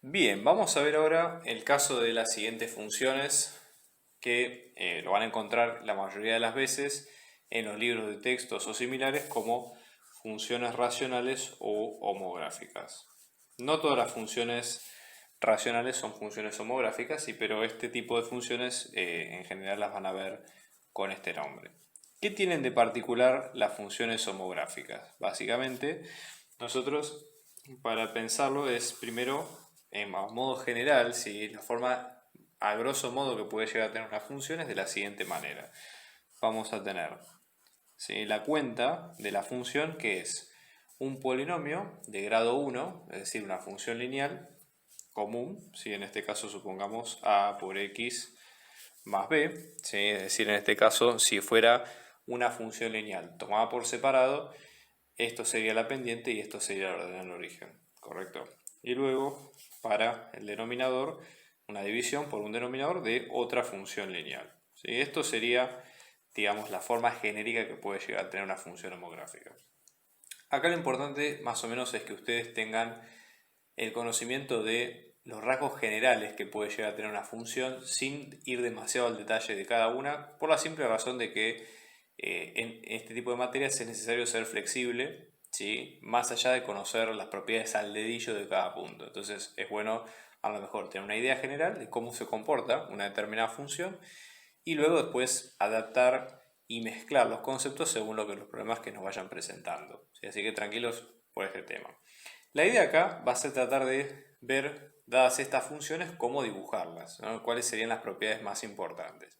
Bien, vamos a ver ahora el caso de las siguientes funciones que lo van a encontrar la mayoría de las veces en los libros de textos o similares como funciones racionales o homográficas. No todas las funciones racionales son funciones homográficas, sí, pero este tipo de funciones en general las van a ver con este nombre. ¿Qué tienen de particular las funciones homográficas? Básicamente, nosotros para pensarlo es primero, a modo general, si la forma a grosso modo que puede llegar a tener una función es de la siguiente manera. Vamos a tener, ¿sí?, la cuenta de la función, que es un polinomio de grado 1, es decir, una función lineal común, ¿sí? En este caso supongamos a por x más b, ¿sí? Es decir, en este caso si fuera una función lineal tomada por separado, esto sería la pendiente y esto sería la ordenada en origen, ¿correcto? Y luego, para el denominador, una división por un denominador de otra función lineal, ¿sí? Esto sería, digamos, la forma genérica que puede llegar a tener una función homográfica. Acá lo importante, más o menos, es que ustedes tengan el conocimiento de los rasgos generales que puede llegar a tener una función sin ir demasiado al detalle de cada una, por la simple razón de que en este tipo de materias es necesario ser flexible, ¿sí?, más allá de conocer las propiedades al dedillo de cada punto. Entonces es bueno a lo mejor tener una idea general de cómo se comporta una determinada función y luego después adaptar y mezclar los conceptos según los problemas que nos vayan presentando, ¿sí? Así que tranquilos por este tema. La idea acá va a ser tratar de ver, dadas estas funciones, cómo dibujarlas, ¿no? Cuáles serían las propiedades más importantes.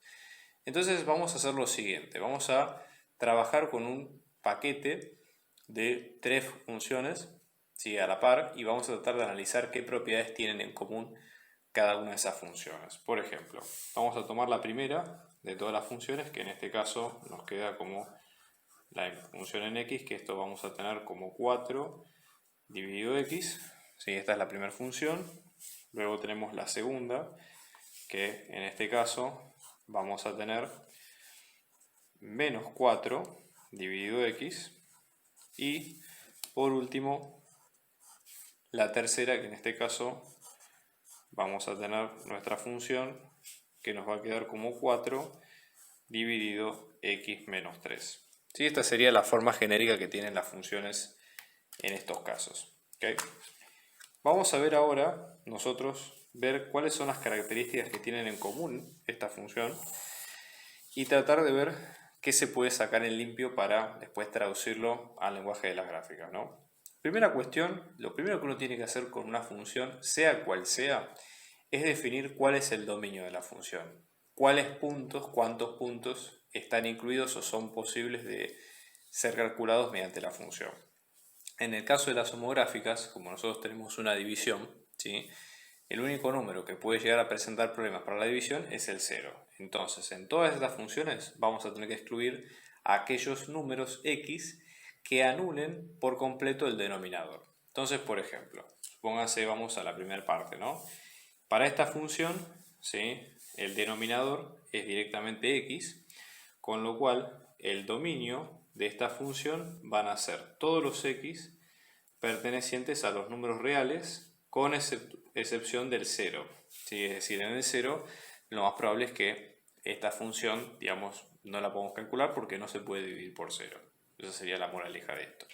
Entonces vamos a hacer lo siguiente, vamos a trabajar con un paquete de tres funciones, ¿sí?, a la par, y vamos a tratar de analizar qué propiedades tienen en común cada una de esas funciones. Por ejemplo, vamos a tomar la primera de todas las funciones, que en este caso nos queda como la función en x, que esto vamos a tener como 4 dividido x, ¿sí? Esta es la primera función. Luego tenemos la segunda, que en este caso vamos a tener menos 4 dividido x. Y por último, la tercera, que en este caso vamos a tener nuestra función que nos va a quedar como 4 dividido x menos 3. ¿Sí? Esta sería la forma genérica que tienen las funciones en estos casos. ¿Okay? Vamos a ver ahora nosotros ver cuáles son las características que tienen en común esta función y tratar de ver qué se puede sacar en limpio para después traducirlo al lenguaje de las gráficas, ¿no? Primera cuestión, lo primero que uno tiene que hacer con una función, sea cual sea, es definir cuál es el dominio de la función. Cuáles puntos, cuántos puntos están incluidos o son posibles de ser calculados mediante la función. En el caso de las homográficas, como nosotros tenemos una división, ¿sí?, el único número que puede llegar a presentar problemas para la división es el 0. Entonces, en todas estas funciones vamos a tener que excluir a aquellos números x que anulen por completo el denominador. Entonces, por ejemplo, supóngase, vamos a la primera parte, ¿no? Para esta función, ¿sí?, el denominador es directamente x, con lo cual el dominio de esta función van a ser todos los x pertenecientes a los números reales con excepción del 0. ¿Sí? Es decir, en el 0 lo más probable es que esta función, digamos, no la podemos calcular porque no se puede dividir por 0. Esa sería la moraleja de esto.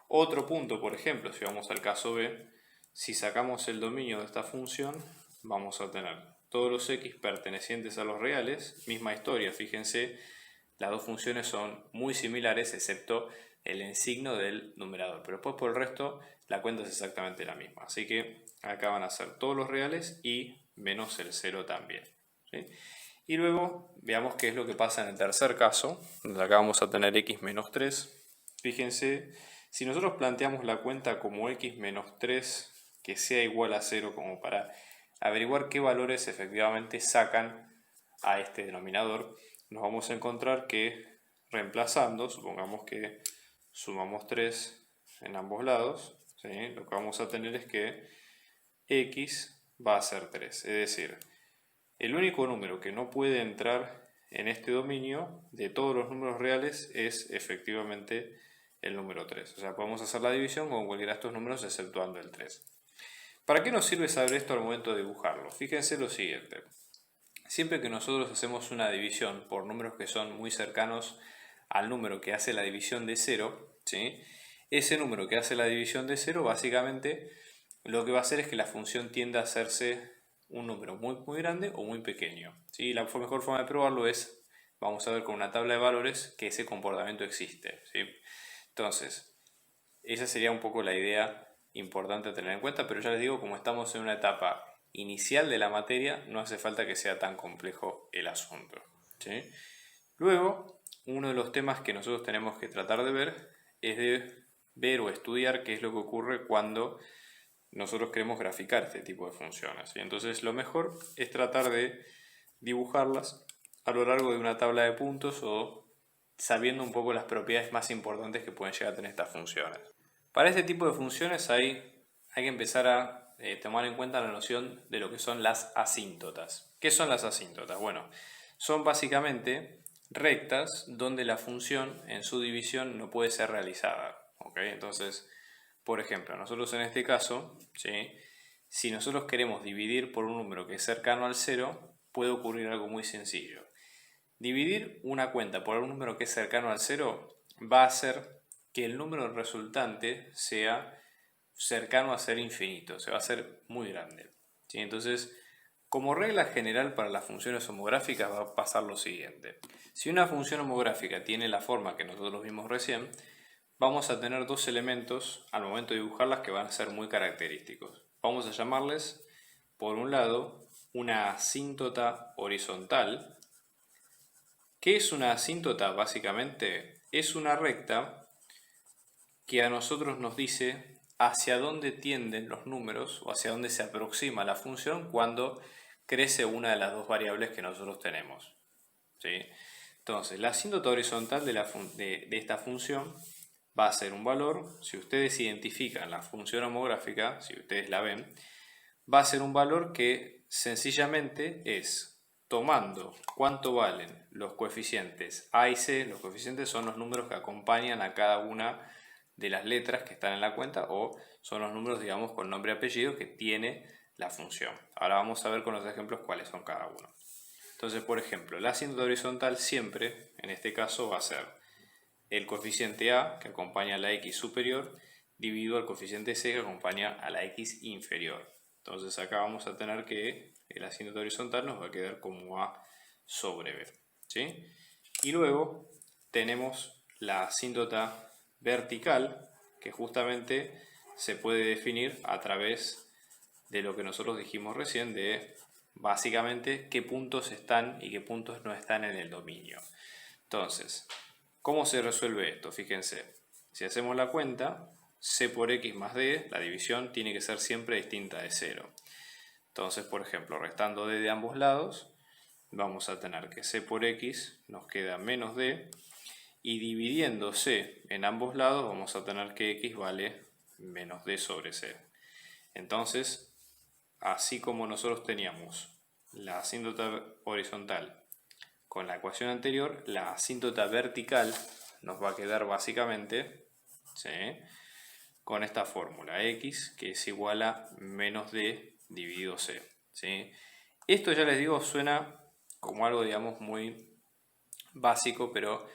Otro punto, por ejemplo, si vamos al caso B, si sacamos el dominio de esta función, vamos a tener todos los x pertenecientes a los reales, misma historia, fíjense, las dos funciones son muy similares excepto el signo del numerador, pero después por el resto la cuenta es exactamente la misma, así que acá van a ser todos los reales y menos el 0 también, ¿sí? Y luego veamos qué es lo que pasa en el tercer caso, donde acá vamos a tener x menos 3. Fíjense, si nosotros planteamos la cuenta como x menos 3 que sea igual a 0, como para averiguar qué valores efectivamente sacan a este denominador, nos vamos a encontrar que reemplazando, supongamos que sumamos 3 en ambos lados, ¿sí?, lo que vamos a tener es que x va a ser 3, es decir, el único número que no puede entrar en este dominio de todos los números reales es efectivamente el número 3. O sea, podemos hacer la división con cualquiera de estos números exceptuando el 3. ¿Para qué nos sirve saber esto al momento de dibujarlo? Fíjense lo siguiente. Siempre que nosotros hacemos una división por números que son muy cercanos al número que hace la división de 0, ¿sí? Ese número que hace la división de 0 básicamente lo que va a hacer es que la función tienda a hacerse un número muy grande o muy pequeño, ¿sí? La mejor forma de probarlo es, vamos a ver con una tabla de valores, que ese comportamiento existe, ¿sí? Entonces, esa sería un poco la idea importante a tener en cuenta, pero ya les digo, como estamos en una etapa inicial de la materia, no hace falta que sea tan complejo el asunto, ¿sí? Luego, uno de los temas que nosotros tenemos que tratar de ver es de ver o estudiar qué es lo que ocurre cuando nosotros queremos graficar este tipo de funciones, ¿sí? Entonces lo mejor es tratar de dibujarlas a lo largo de una tabla de puntos o sabiendo un poco las propiedades más importantes que pueden llegar a tener estas funciones. Para este tipo de funciones hay que empezar a tomar en cuenta la noción de lo que son las asíntotas. ¿Qué son las asíntotas? Bueno, son básicamente rectas donde la función en su división no puede ser realizada, ¿ok? Entonces, por ejemplo, nosotros en este caso, ¿sí? Si nosotros queremos dividir por un número que es cercano al 0, puede ocurrir algo muy sencillo. Dividir una cuenta por un número que es cercano al 0 va a hacer que el número resultante sea cercano a ser infinito, se va a hacer muy grande, ¿sí? Entonces, como regla general para las funciones homográficas va a pasar lo siguiente. Si una función homográfica tiene la forma que nosotros vimos recién, vamos a tener dos elementos al momento de dibujarlas que van a ser muy característicos. Vamos a llamarles, por un lado, una asíntota horizontal. ¿Qué es una asíntota? Básicamente es una recta que a nosotros nos dice hacia dónde tienden los números o hacia dónde se aproxima la función cuando crece una de las dos variables que nosotros tenemos, ¿sí? Entonces, la asíntota horizontal de esta función va a ser un valor, si ustedes identifican la función homográfica, si ustedes la ven, va a ser un valor que sencillamente es tomando cuánto valen los coeficientes A y C. Los coeficientes son los números que acompañan a cada una de las letras que están en la cuenta o son los números, digamos, con nombre y apellido que tiene la función. Ahora vamos a ver con los ejemplos cuáles son cada uno. Entonces, por ejemplo, la asíntota horizontal siempre, en este caso, va a ser el coeficiente A, que acompaña a la X superior, dividido al coeficiente C, que acompaña a la X inferior. Entonces acá vamos a tener que el asíntota horizontal nos va a quedar como A sobre B, ¿sí? Y luego tenemos la asíntota vertical, que justamente se puede definir a través de lo que nosotros dijimos recién, de básicamente qué puntos están y qué puntos no están en el dominio. Entonces, ¿cómo se resuelve esto? Fíjense, si hacemos la cuenta, c por x más d, la división tiene que ser siempre distinta de 0. Entonces, por ejemplo, restando d de ambos lados, vamos a tener que c por x nos queda menos d, y dividiendo c en ambos lados vamos a tener que x vale menos d sobre c. Entonces, así como nosotros teníamos la asíntota horizontal con la ecuación anterior, la asíntota vertical nos va a quedar básicamente, ¿sí?, con esta fórmula, x que es igual a menos d dividido c, ¿sí? Esto, ya les digo, suena como algo, digamos, muy básico, pero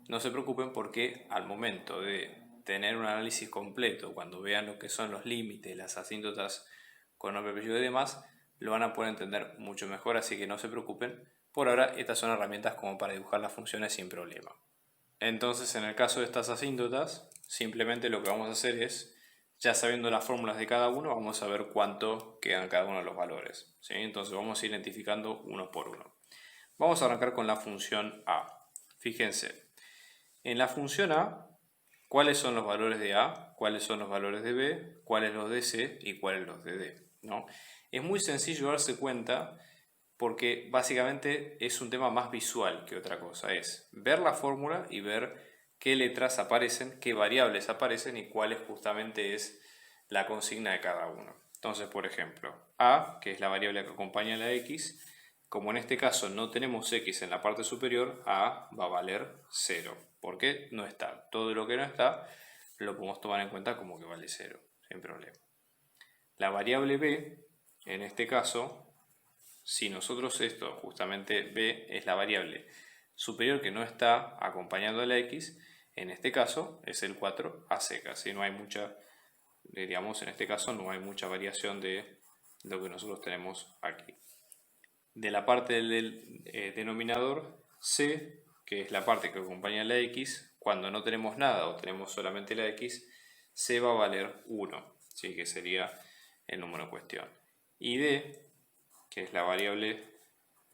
no se preocupen porque al momento de tener un análisis completo, cuando vean lo que son los límites, las asíntotas con nombre, apellido y demás, lo van a poder entender mucho mejor, así que no se preocupen. Por ahora, estas son herramientas como para dibujar las funciones sin problema. Entonces, en el caso de estas asíntotas, simplemente lo que vamos a hacer es, ya sabiendo las fórmulas de cada uno, vamos a ver cuánto quedan cada uno de los valores, ¿sí? Entonces vamos a ir identificando uno por uno. Vamos a arrancar con la función a. Fíjense, en la función a, ¿cuáles son los valores de a? ¿Cuáles son los valores de b? ¿Cuáles los de c? ¿Y cuáles los de d? ¿No? Es muy sencillo darse cuenta porque básicamente es un tema más visual que otra cosa. Es ver la fórmula y ver qué letras aparecen, qué variables aparecen y cuál justamente es la consigna de cada uno. Entonces, por ejemplo, a, que es la variable que acompaña a la x, como en este caso no tenemos x en la parte superior, a va a valer 0. ¿Por qué? No está. Todo lo que no está lo podemos tomar en cuenta como que vale 0, sin problema. La variable b, en este caso, si nosotros esto, justamente b es la variable superior que no está acompañando a la x, en este caso es el 4 a secas, ¿sí? No hay mucha, digamos, en este caso no hay mucha variación de lo que nosotros tenemos aquí. De la parte del denominador, c, que es la parte que acompaña a la x, cuando no tenemos nada o tenemos solamente la x, c va a valer 1, ¿sí? Que sería el número en cuestión. Y d, que es la variable,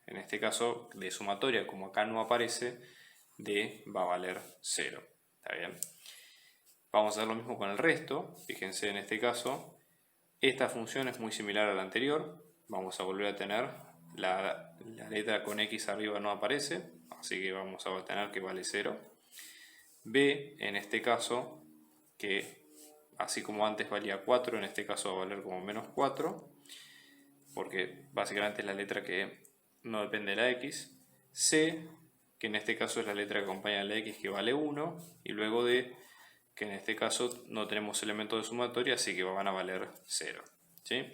en este caso, de sumatoria, como acá no aparece, d va a valer 0. ¿Está bien? Vamos a hacer lo mismo con el resto. Fíjense en este caso, esta función es muy similar a la anterior. Vamos a volver a tener la letra con x arriba no aparece, así que vamos a tener que vale 0. b, en este caso, que así como antes valía 4, en este caso va a valer como menos 4, porque básicamente es la letra que no depende de la x. C, que en este caso es la letra que acompaña a la x, que vale 1, y luego D, que en este caso no tenemos elementos de sumatoria, así que van a valer 0, ¿sí?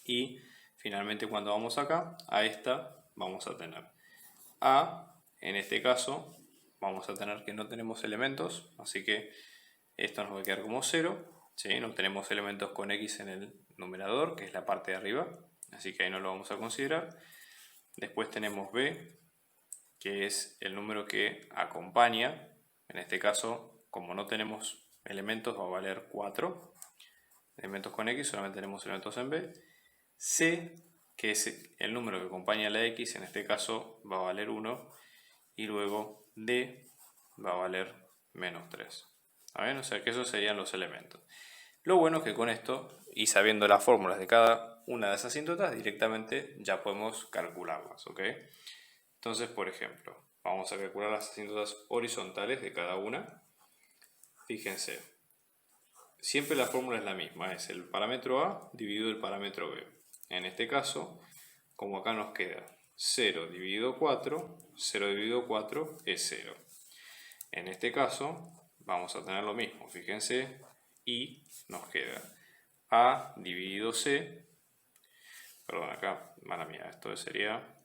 Y finalmente cuando vamos acá, a esta vamos a tener A, en este caso vamos a tener que no tenemos elementos, así que esto nos va a quedar como 0, ¿sí? No tenemos elementos con x en el numerador, que es la parte de arriba, así que ahí no lo vamos a considerar. Después tenemos b, que es el número que acompaña, en este caso, como no tenemos elementos, va a valer 4. Elementos con x, solamente tenemos elementos en b. C, que es el número que acompaña a la x, en este caso va a valer 1. Y luego d va a valer menos 3. ¿Está bien? O sea que esos serían los elementos. Lo bueno es que con esto, y sabiendo las fórmulas de cada una de esas asíntotas, directamente ya podemos calcularlas, ¿ok? Entonces, por ejemplo, vamos a calcular las asíntotas horizontales de cada una. Fíjense, siempre la fórmula es la misma, es el parámetro A dividido el parámetro B. En este caso, como acá nos queda 0 dividido 4, 0 dividido 4 es 0. En este caso, vamos a tener lo mismo, fíjense, y nos queda A dividido C, perdón, acá, mala mía, esto sería,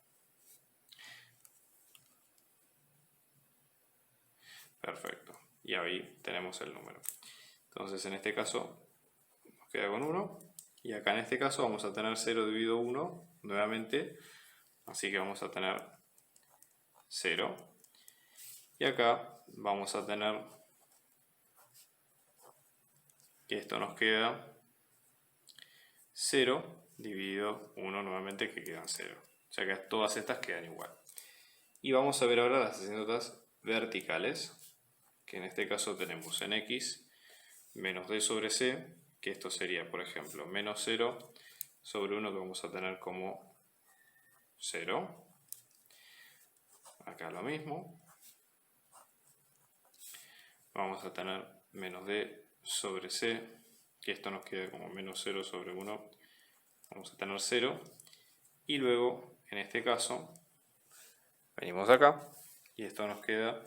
perfecto, y ahí tenemos el número. Entonces en este caso nos queda con 1, y acá en este caso vamos a tener 0 dividido 1 nuevamente, así que vamos a tener 0, y acá vamos a tener que esto nos queda 0 dividido 1 nuevamente, que quedan 0. O sea que todas estas quedan igual. Y vamos a ver ahora las asíntotas verticales, que en este caso tenemos en x menos d sobre c, que esto sería, por ejemplo, menos 0 sobre 1, que vamos a tener como 0. Acá lo mismo. Vamos a tener menos d sobre c, que esto nos queda como menos 0 sobre 1, vamos a tener 0. Y luego, en este caso, venimos acá, y esto nos queda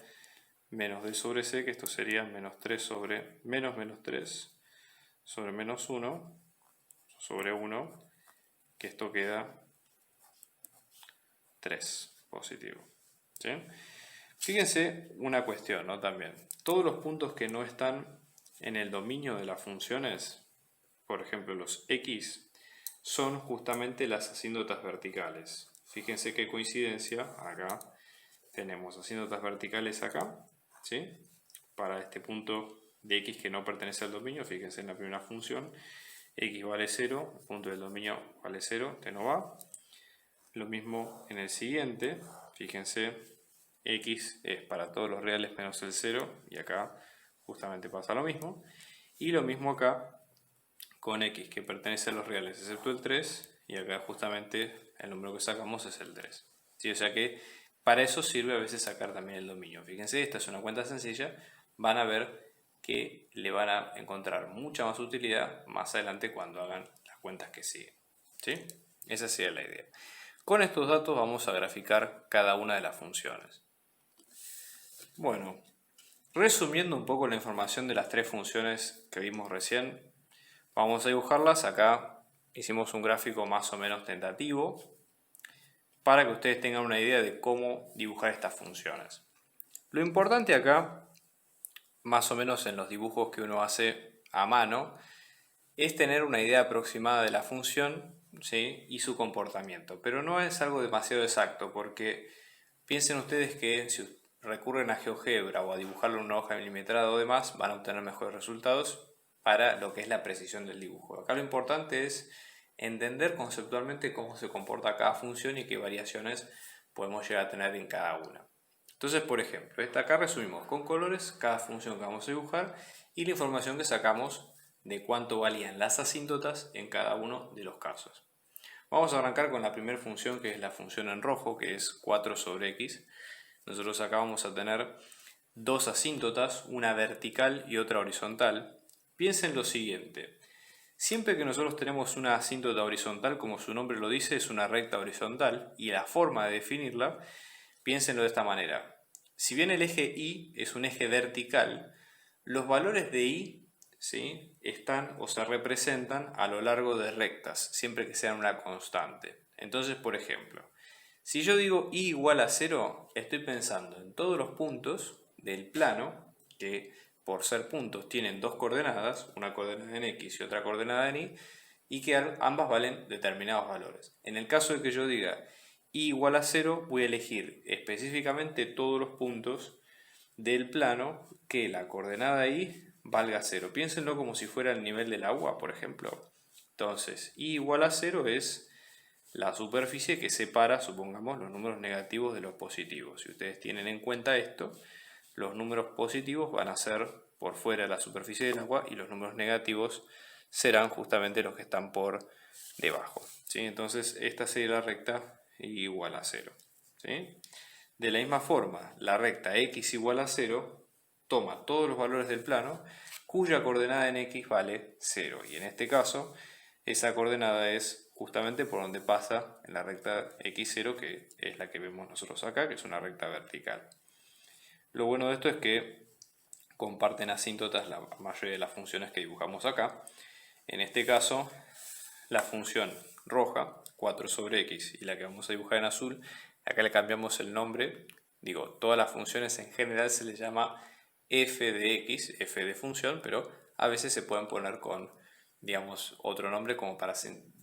menos d sobre c, que esto sería menos 3 sobre menos 3 sobre menos 1 sobre 1, que esto queda 3 positivo. ¿Sí? Fíjense una cuestión, ¿no? También, todos los puntos que no están en el dominio de las funciones, por ejemplo los x, son justamente las asíntotas verticales. Fíjense qué coincidencia, acá tenemos asíntotas verticales acá, ¿sí? Para este punto de x que no pertenece al dominio, fíjense en la primera función, x vale 0, el punto del dominio vale 0, este no va. Lo mismo en el siguiente, fíjense, x es para todos los reales menos el 0, y acá justamente pasa lo mismo. Y lo mismo acá con x, que pertenece a los reales excepto el 3, y acá justamente el número que sacamos es el 3. ¿Sí? O sea que para eso sirve a veces sacar también el dominio. Fíjense, esta es una cuenta sencilla, van a ver que le van a encontrar mucha más utilidad más adelante cuando hagan las cuentas que siguen. ¿Sí? Esa sería la idea. Con estos datos vamos a graficar cada una de las funciones. Bueno, resumiendo un poco la información de las tres funciones que vimos recién, Vamos a dibujarlas. Acá hicimos un gráfico más o menos tentativo para que ustedes tengan una idea de cómo dibujar estas funciones. Lo importante acá, más o menos en los dibujos que uno hace a mano, es tener una idea aproximada de la función, ¿sí?, y su comportamiento. Pero no es algo demasiado exacto, porque piensen ustedes que si recurren a GeoGebra o a dibujarlo en una hoja milimetrada o demás, van a obtener mejores resultados para lo que es la precisión del dibujo. Acá lo importante es entender conceptualmente cómo se comporta cada función y qué variaciones podemos llegar a tener en cada una. Entonces, por ejemplo, acá resumimos con colores cada función que vamos a dibujar y la información que sacamos de cuánto valían las asíntotas en cada uno de los casos. Vamos a arrancar con la primera función, que es la función en rojo, que es 4 sobre x. Nosotros acá vamos a tener dos asíntotas, una vertical y otra horizontal. Piensen lo siguiente: siempre que nosotros tenemos una asíntota horizontal, como su nombre lo dice, es una recta horizontal, y la forma de definirla, piénsenlo de esta manera. Si bien el eje Y es un eje vertical, los valores de Y, ¿sí?, están o se representan a lo largo de rectas, siempre que sean una constante. Entonces, por ejemplo, si yo digo Y igual a 0, estoy pensando en todos los puntos del plano que, por ser puntos, tienen dos coordenadas, una coordenada en X y otra coordenada en Y que ambas valen determinados valores. En el caso de que yo diga Y igual a 0, voy a elegir específicamente todos los puntos del plano que la coordenada Y valga 0. Piénsenlo como si fuera el nivel del agua, por ejemplo. Entonces, Y igual a 0 es la superficie que separa, supongamos, los números negativos de los positivos. Si ustedes tienen en cuenta esto, los números positivos van a ser por fuera de la superficie del agua y los números negativos serán justamente los que están por debajo, ¿sí? Entonces, esta sería la recta igual a 0, ¿sí? De la misma forma, la recta x igual a 0 toma todos los valores del plano cuya coordenada en x vale 0. Y en este caso, esa coordenada es justamente por donde pasa en la recta x0, que es la que vemos nosotros acá, que es una recta vertical. Lo bueno de esto es que comparten asíntotas la mayoría de las funciones que dibujamos acá. En este caso, la función roja, 4 sobre x, y la que vamos a dibujar en azul, acá le cambiamos el nombre. Digo, todas las funciones en general se les llama f de x, f de función, pero a veces se pueden poner con, digamos, otro nombre como para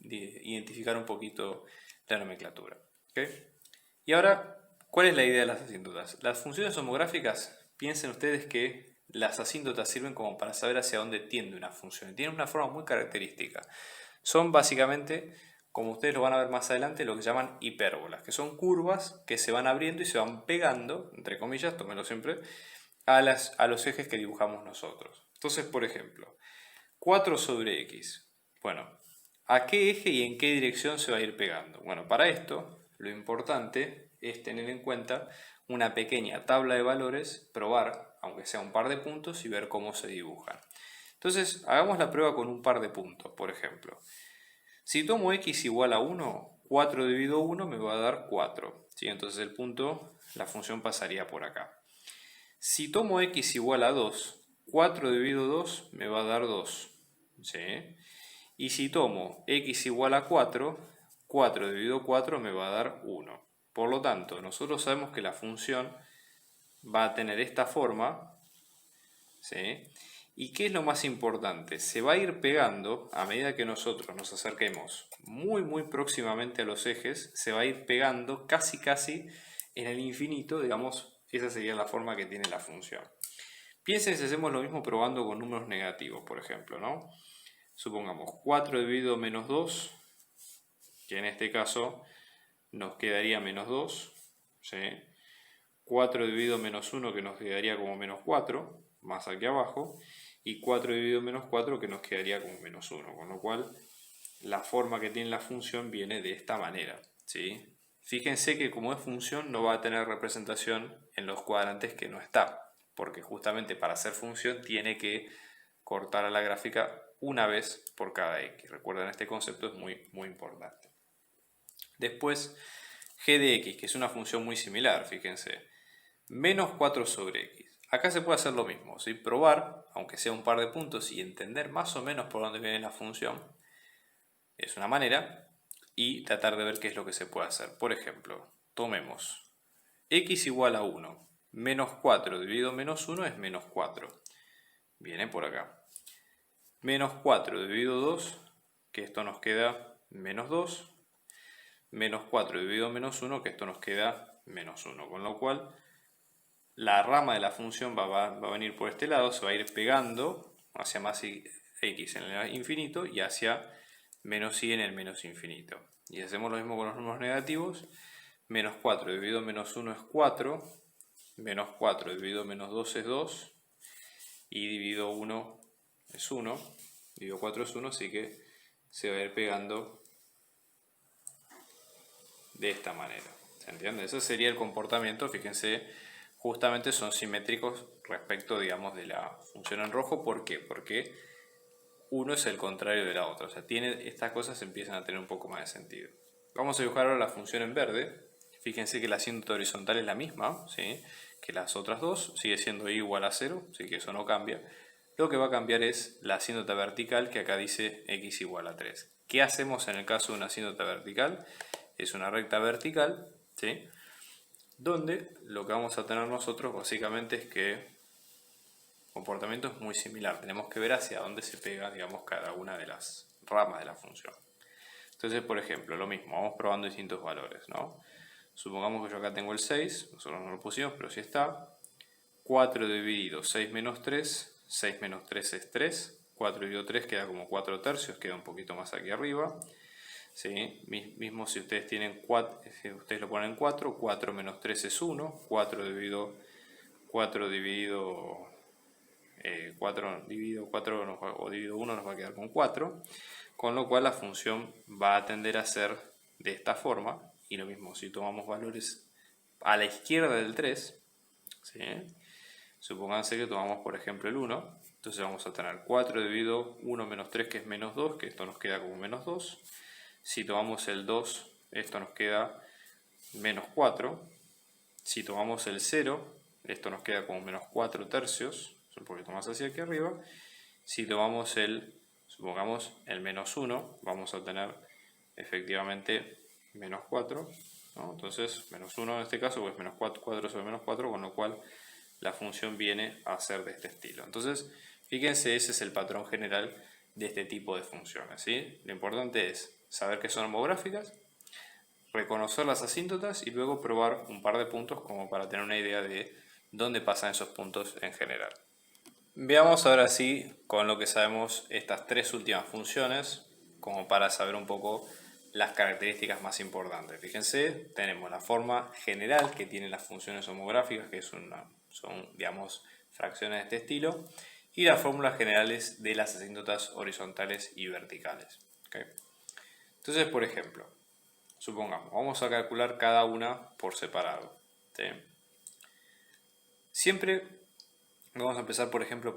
identificar un poquito la nomenclatura. ¿Okay? Y ahora, ¿cuál es la idea de las asíntotas? Las funciones homográficas, piensen ustedes que las asíntotas sirven como para saber hacia dónde tiende una función. Tienen una forma muy característica. Son básicamente, como ustedes lo van a ver más adelante, lo que llaman hipérbolas, que son curvas que se van abriendo y se van pegando, entre comillas, tómenlo siempre, a los ejes que dibujamos nosotros. Entonces, por ejemplo, 4 sobre x. Bueno, ¿a qué eje y en qué dirección se va a ir pegando? Bueno, para esto, lo importante es tener en cuenta una pequeña tabla de valores, probar, aunque sea un par de puntos, y ver cómo se dibujan. Entonces, hagamos la prueba con un par de puntos, por ejemplo. Si tomo x igual a 1, 4 dividido 1 me va a dar 4. ¿Sí? Entonces el punto, la función pasaría por acá. Si tomo x igual a 2, 4 dividido 2 me va a dar 2. ¿Sí? Y si tomo x igual a 4, 4 dividido 4 me va a dar 1. Por lo tanto, nosotros sabemos que la función va a tener esta forma, ¿sí? ¿Y qué es lo más importante? Se va a ir pegando a medida que nosotros nos acerquemos muy próximamente a los ejes, se va a ir pegando casi en el infinito, digamos, esa sería la forma que tiene la función. Piensen si hacemos lo mismo probando con números negativos, por ejemplo, ¿no? Supongamos 4 dividido menos 2, que en este caso nos quedaría menos 2, ¿sí? 4 dividido menos 1, que nos quedaría como menos 4, más aquí abajo, y 4 dividido menos 4, que nos quedaría como menos 1, con lo cual la forma que tiene la función viene de esta manera, ¿sí? Fíjense que como es función no va a tener representación en los cuadrantes que no está, porque justamente para hacer función tiene que cortar a la gráfica una vez por cada x. Recuerden, este concepto es muy importante. Después, g de x, que es una función muy similar, fíjense. Menos 4 sobre x. Acá se puede hacer lo mismo, ¿sí? Probar, aunque sea un par de puntos, y entender más o menos por dónde viene la función, es una manera, y tratar de ver qué es lo que se puede hacer. Por ejemplo, tomemos x igual a 1, menos 4 dividido menos 1 es menos 4, viene por acá. Menos 4 dividido 2, que esto nos queda menos 2, menos 4 dividido menos 1, que esto nos queda menos 1, con lo cual la rama de la función va a venir por este lado, se va a ir pegando hacia más x en el infinito y hacia menos y en el menos infinito. Y hacemos lo mismo con los números negativos. Menos 4 dividido menos 1 es 4, menos 4 dividido menos 2 es 2, y dividido 1 es 1, dividido 4 es 1, así que se va a ir pegando de esta manera. ¿Se entiende? Ese sería el comportamiento. Fíjense, justamente son simétricos respecto, digamos, de la función en rojo. ¿Por qué? Porque uno es el contrario de la otra. O sea, estas cosas empiezan a tener un poco más de sentido. Vamos a dibujar ahora la función en verde. Fíjense que la asíntota horizontal es la misma, ¿sí?, que las otras dos. Sigue siendo y igual a 0, así que eso no cambia. Lo que va a cambiar es la asíntota vertical, que acá dice x igual a 3. ¿Qué hacemos en el caso de una asíntota vertical? Es una recta vertical, ¿sí?, donde lo que vamos a tener nosotros básicamente es que el comportamiento es muy similar. Tenemos que ver hacia dónde se pega, digamos, cada una de las ramas de la función. Entonces, por ejemplo, lo mismo, vamos probando distintos valores, ¿no? Supongamos que yo acá tengo el 6, nosotros no lo pusimos, pero sí está. 4 dividido 6 menos 3, 6 menos 3 es 3, 4 dividido 3 queda como 4 tercios, queda un poquito más aquí arriba. ¿Sí? Mismo si ustedes tienen 4, si ustedes lo ponen 4, 4 menos 3 es 1, 4 dividido 4 dividido 4 dividido 4 o dividido 1 nos va a quedar con 4, con lo cual la función va a tender a ser de esta forma. Y lo mismo si tomamos valores a la izquierda del 3, ¿sí?, supónganse que tomamos por ejemplo el 1, entonces vamos a tener 4 dividido 1 menos 3, que es menos 2, que esto nos queda como menos 2. Si tomamos el 2, esto nos queda menos 4. Si tomamos el 0, esto nos queda como menos 4 tercios, un poquito más hacia aquí arriba. Si tomamos supongamos el menos 1, vamos a tener efectivamente menos 4, ¿no? Entonces menos 1 en este caso, pues menos 4, 4 sobre menos 4, con lo cual la función viene a ser de este estilo. Entonces, fíjense, ese es el patrón general de este tipo de funciones, ¿sí? Lo importante es saber que son homográficas, reconocer las asíntotas y luego probar un par de puntos como para tener una idea de dónde pasan esos puntos en general. Veamos ahora sí, con lo que sabemos, estas tres últimas funciones, como para saber un poco las características más importantes. Fíjense, tenemos la forma general que tienen las funciones homográficas, que son, digamos, fracciones de este estilo, y las fórmulas generales de las asíntotas horizontales y verticales. ¿Okay? Entonces, por ejemplo, supongamos, vamos a calcular cada una por separado, ¿sí? Siempre vamos a empezar, por ejemplo,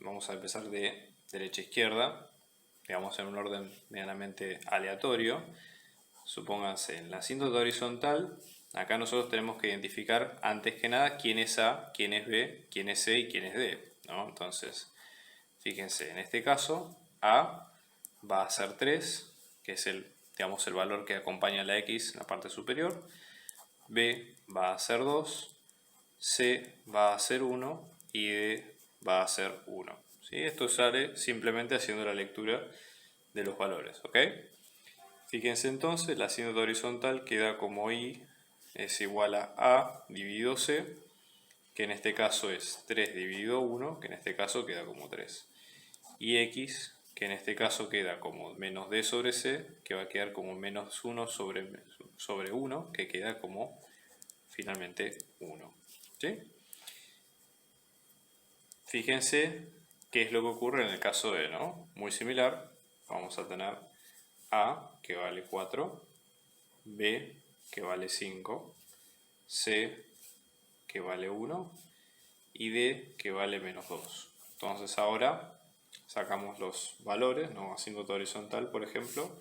vamos a empezar de derecha a izquierda, digamos en un orden medianamente aleatorio. Supónganse, en la asíntota horizontal, acá nosotros tenemos que identificar antes que nada quién es A, quién es B, quién es C y quién es D, ¿no? Entonces, fíjense, en este caso, A va a ser 3, que es digamos, el valor que acompaña a la X en la parte superior. B va a ser 2, C va a ser 1 y D va a ser 1. ¿Sí? Esto sale simplemente haciendo la lectura de los valores. ¿Ok? Fíjense entonces, la asíntota horizontal queda como I es igual a dividido C, que en este caso es 3 dividido 1, que en este caso queda como 3. Y X, que en este caso queda como menos D sobre C, que va a quedar como menos 1 sobre 1, que queda como finalmente 1. ¿Sí? Fíjense qué es lo que ocurre en el caso de, ¿no? Muy similar, vamos a tener A que vale 4, B que vale 5, C que vale 1 y D que vale menos 2. Entonces ahora sacamos los valores, ¿no? Asíntota horizontal, por ejemplo,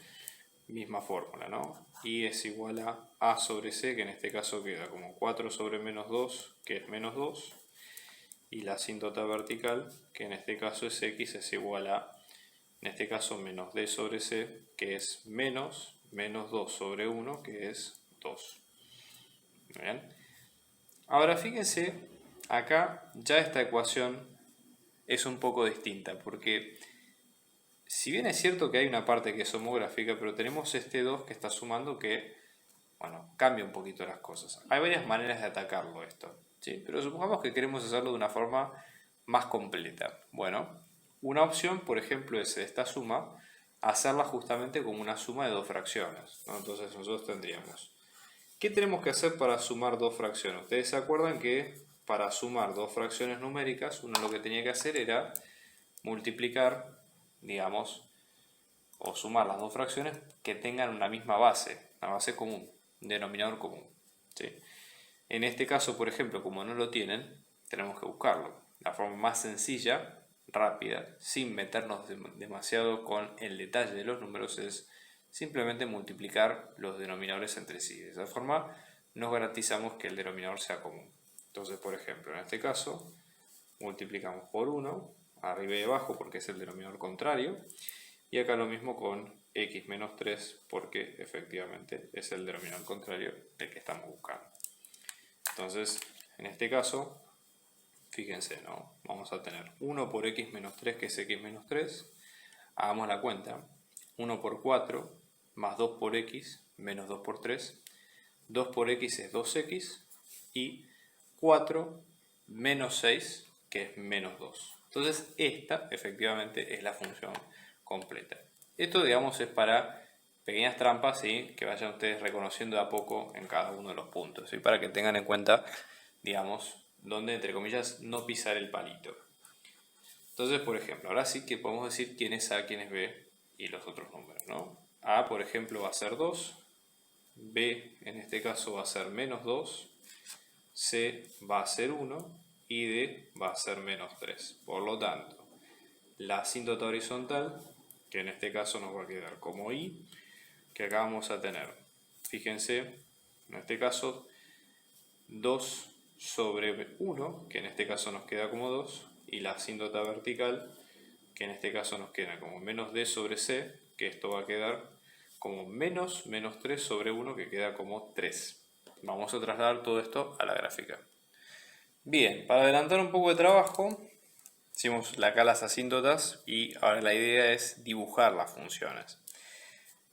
misma fórmula, ¿no? I es igual a sobre C, que en este caso queda como 4 sobre menos 2, que es menos 2, y la asíntota vertical, que en este caso es x, es igual a, en este caso, menos d sobre c, que es menos 2 sobre 1, que es 2. Bien. Ahora fíjense, acá ya esta ecuación es un poco distinta, porque si bien es cierto que hay una parte que es homográfica, pero tenemos este 2 que está sumando que, bueno, cambia un poquito las cosas. Hay varias maneras de atacarlo esto, ¿sí? Pero supongamos que queremos hacerlo de una forma más completa. Bueno, una opción, por ejemplo, es esta suma, hacerla justamente como una suma de dos fracciones, ¿no? Entonces nosotros tendríamos, ¿qué tenemos que hacer para sumar dos fracciones? Ustedes se acuerdan que para sumar dos fracciones numéricas, uno lo que tenía que hacer era multiplicar, digamos, o sumar las dos fracciones que tengan una misma base, una base común, un denominador común, ¿sí? En este caso, por ejemplo, como no lo tienen, tenemos que buscarlo. La forma más sencilla, rápida, sin meternos demasiado con el detalle de los números, es simplemente multiplicar los denominadores entre sí. De esa forma nos garantizamos que el denominador sea común. Entonces, por ejemplo, en este caso, multiplicamos por 1, arriba y abajo porque es el denominador contrario, y acá lo mismo con x menos 3 porque efectivamente es el denominador contrario del que estamos buscando. Entonces, en este caso, fíjense, ¿no? Vamos a tener 1 por x menos 3, que es x menos 3. Hagamos la cuenta. 1 por 4 más 2 por x menos 2 por 3. 2 por x es 2x y 4 menos 6, que es menos 2. Entonces, esta efectivamente es la función completa. Esto, digamos, es para pequeñas trampas, ¿sí? Que vayan ustedes reconociendo de a poco en cada uno de los puntos, ¿sí? Para que tengan en cuenta, digamos, donde, entre comillas, no pisar el palito. Entonces, por ejemplo, ahora sí que podemos decir quién es A, quién es B y los otros números, ¿no? A, por ejemplo, va a ser 2, B, en este caso, va a ser menos 2, C va a ser 1 y D va a ser menos 3. Por lo tanto, la asíntota horizontal, que en este caso nos va a quedar como I, que acá vamos a tener, fíjense, en este caso 2 sobre 1, que en este caso nos queda como 2, y la asíntota vertical, que en este caso nos queda como menos D sobre C, que esto va a quedar como menos 3 sobre 1, que queda como 3. Vamos a trasladar todo esto a la gráfica. Bien, para adelantar un poco de trabajo, hicimos acá las asíntotas y ahora la idea es dibujar las funciones.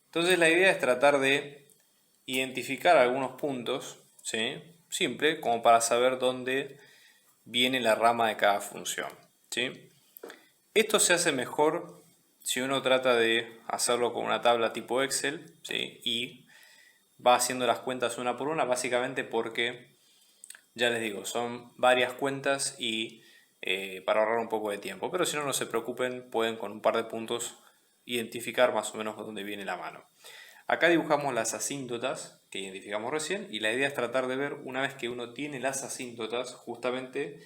Entonces la idea es tratar de identificar algunos puntos, ¿sí? Simple, como para saber dónde viene la rama de cada función, ¿sí? Esto se hace mejor si uno trata de hacerlo con una tabla tipo Excel, ¿sí? Y va haciendo las cuentas una por una, básicamente porque, ya les digo, son varias cuentas y para ahorrar un poco de tiempo. Pero si no, no se preocupen, pueden con un par de puntos identificar más o menos dónde viene la mano. Acá dibujamos las asíntotas que identificamos recién y la idea es tratar de ver, una vez que uno tiene las asíntotas, justamente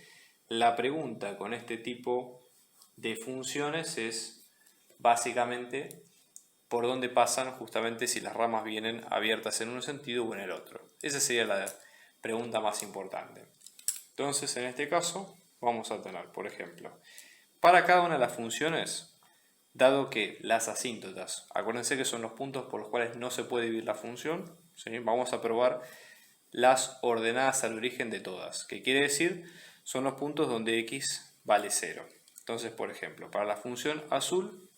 la pregunta con este tipo de funciones es básicamente por dónde pasan justamente si las ramas vienen abiertas en un sentido o en el otro. Esa sería la pregunta más importante. Entonces, en este caso, vamos a tener, por ejemplo, para cada una de las funciones, dado que las asíntotas, acuérdense que son los puntos por los cuales no se puede dividir la función, ¿sí? Vamos a probar las ordenadas al origen de todas, que quiere decir son los puntos donde x vale 0. Entonces, por ejemplo, para la función azul,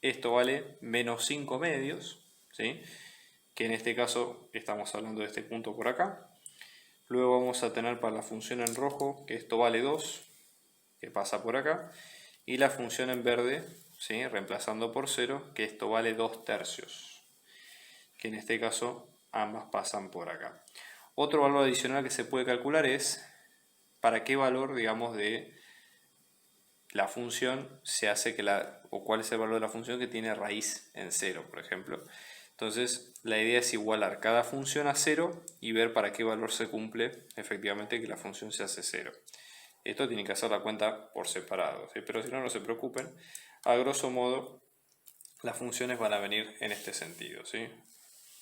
esto vale menos 5 medios, ¿sí? Que en este caso estamos hablando de este punto por acá. Luego vamos a tener para la función en rojo, que esto vale 2, que pasa por acá. Y la función en verde, ¿sí? Reemplazando por 0, que esto vale 2 tercios. Que en este caso ambas pasan por acá. Otro valor adicional que se puede calcular es para qué valor, digamos, de la función se hace que o cuál es el valor de la función que tiene raíz en 0, por ejemplo. Entonces, la idea es igualar cada función a 0 y ver para qué valor se cumple efectivamente que la función se hace 0. Esto tiene que hacer la cuenta por separado, ¿sí? Pero si no, no se preocupen. A grosso modo, las funciones van a venir en este sentido, ¿sí?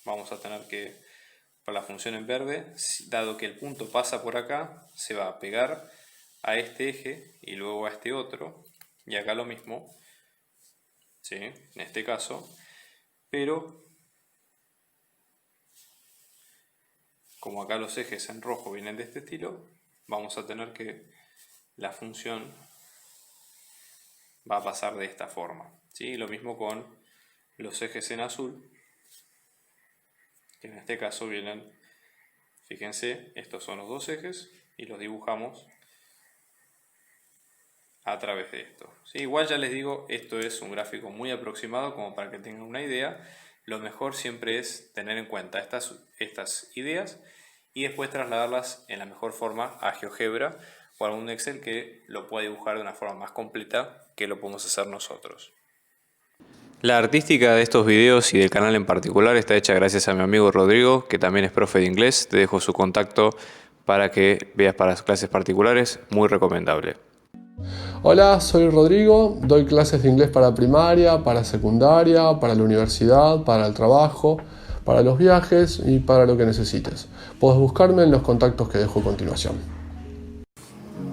Vamos a tener que, para la función en verde, dado que el punto pasa por acá, se va a pegar a este eje y luego a este otro, y acá lo mismo, ¿sí? En este caso, pero como acá los ejes en rojo vienen de este estilo, vamos a tener que la función va a pasar de esta forma, ¿sí? Lo mismo con los ejes en azul, que en este caso vienen, fíjense, estos son los dos ejes y los dibujamos a través de esto, ¿sí? Igual ya les digo, esto es un gráfico muy aproximado como para que tengan una idea. Lo mejor siempre es tener en cuenta estas ideas y después trasladarlas en la mejor forma a GeoGebra o a algún Excel que lo pueda dibujar de una forma más completa que lo podemos hacer nosotros. La artística de estos videos y del canal en particular está hecha gracias a mi amigo Rodrigo, que también es profe de inglés. Te dejo su contacto para que veas para las clases particulares, muy recomendable. Hola, soy Rodrigo, doy clases de inglés para primaria, para secundaria, para la universidad, para el trabajo, para los viajes y para lo que necesites. Puedes buscarme en los contactos que dejo a continuación.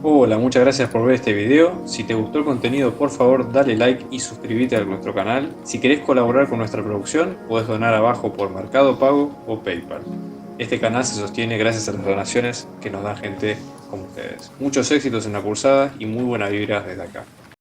Hola, muchas gracias por ver este video. Si te gustó el contenido, por favor dale like y suscríbete a nuestro canal. Si querés colaborar con nuestra producción, podés donar abajo por Mercado Pago o PayPal. Este canal se sostiene gracias a las donaciones que nos dan gente como ustedes. Muchos éxitos en la cursada y muy buena vibra desde acá.